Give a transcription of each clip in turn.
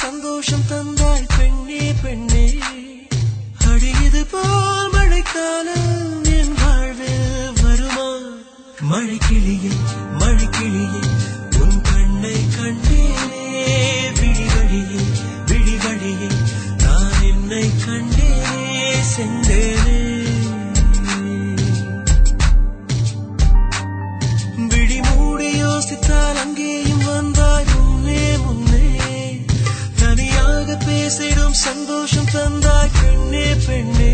சந்தோஷம் தந்தாய் பெண்ணே பெண்ணே. அடியது போல் மழைக்காலம் என் வாழ்வில் வருமா? மழைக்கிளியே மழைக்கிளியே உன் கண்ணை கண்டேனே. விழிவழியே விழிவழியே நான் என்னை கண்டேனே சென்றேனே. விழி மூடி யோசித்தால் அங்கேயும் வந்தாய் முன்னே முன்னே. தனியாக பேசிடும் சந்தோஷம் தந்தாய் பெண்ணே பெண்ணே.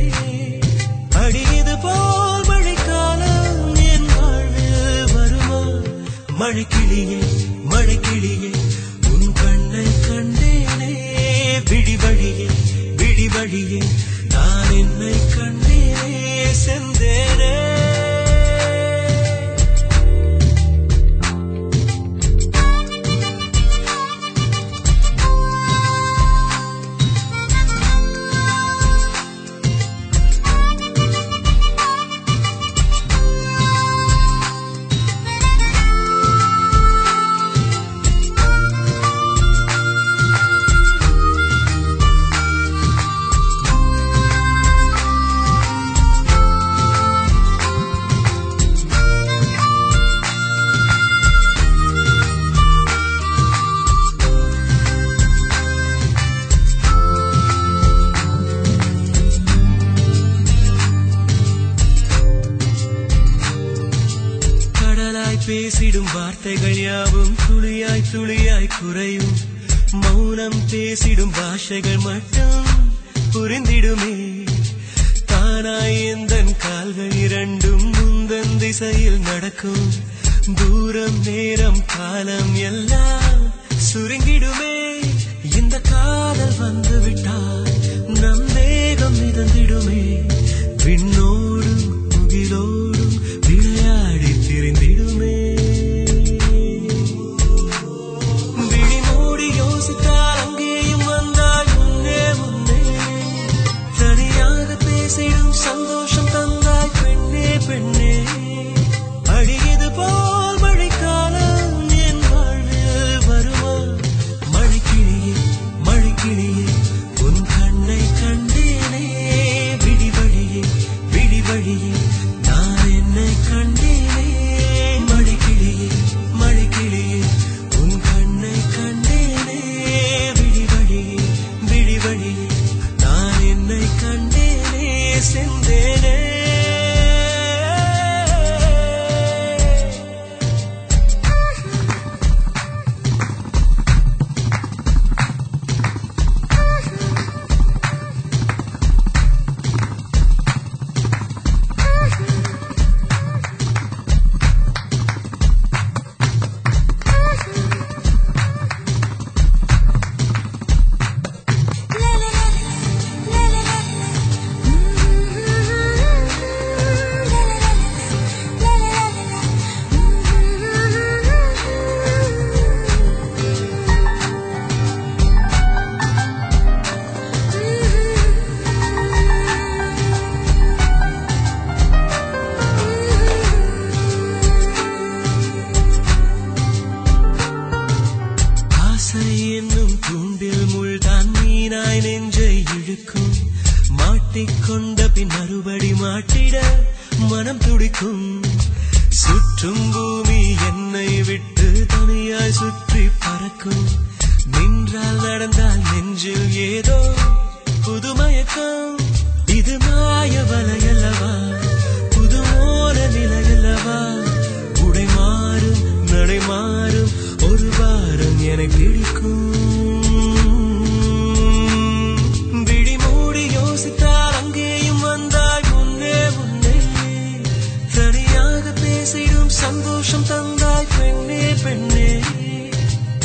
அடியது போல் மழைக்காலம் என் வாழ்வில் வருமா? மழைக்கிளியே மழைக்கிளியே உன் கண்ணை கண்டேனே. விழிவழியே விழிவழியே நான் என்னை கண்டேனே சென்றேனே. பேசிடும் வார்த்தைகள் யாவும் துளியாய் துளியாய் குறையும். மௌனம் பேசிடும் பாஷைகள் மட்டும் புரிந்திடுமே. தானாய் எந்தன் கால்கள் இரண்டும் முந்தன் திசையில் நடக்கும். தூரம் நேரம் காலம் எல்லாம் சுருங்கிடுமே. இந்த காதல் வந்து விட்டால் நம் வேகம் மிதந்திடுமே. விண்ணோடும் முகிலோடும் விளையாடி திரிந்திடுமே. விழி மூடி யோசித்தால் அங்கேயும் வந்தாய் முன்னே முன்னே. தனியாக பேசிடும் சந்தோஷம் தந்தாய் பெண்ணே பெண்ணே. அடியது போல் மழைக்காலம் என் வாழ்வில் வருமா? மழைக்கிளியே மழைக்கிளியே உன் கண்ணை கண்டேனே. விழிவழியே விழிவழியே நான் என்னை கண்டேனே. மழைக்கிளியே மழைக்கிளியே உன் கண்ணை கண்டேனே. விழிவழியே விழிவழியே நான் என்னை கண்டேனே சென்றேனே. என்னும் தூண்டில் முள்தான் மீனாய் நெஞ்சை இழுக்கும். மாட்டிக்கொண்ட பின் மறுபடி மாட்டிட மனம் துடிக்கும். சுற்றும் பூமி என்னை விட்டு தனியாய் சுற்றி பறக்கும். நின்றால் நடந்தால் நெஞ்சில் ஏதோ புதுமயக்கம். இது மாய வலையல்லவா? புது மோன நிலையல்லவா? உடை மாறும் நடை மாறும் ஒரு வாரம் என பிடிக்கும். விழி மூடி யோசித்தால் அங்கேயும் வந்தாய் முன்னே முன்னே. தனியாக பேசிடும் சந்தோஷம் தந்தாய் பெண்ணே பெண்ணே.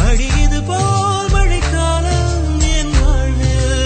அடியது போல் மழைக்காலம் என் வாழ்வில்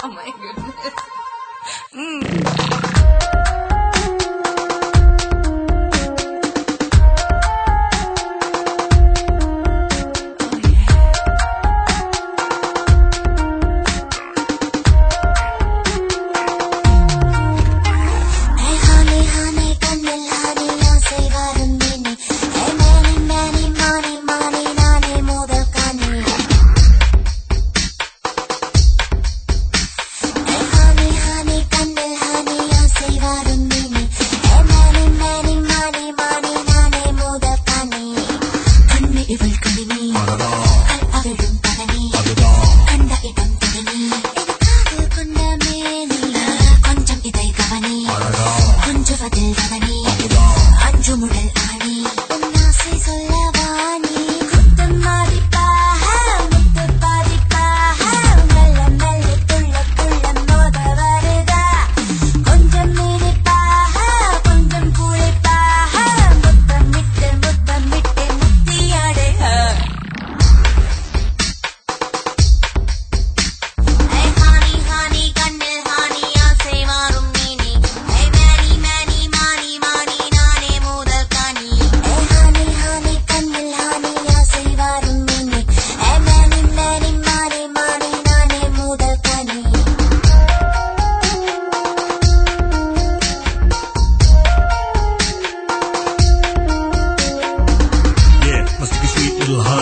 Oh my goodness.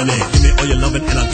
Give me all your loving and I'll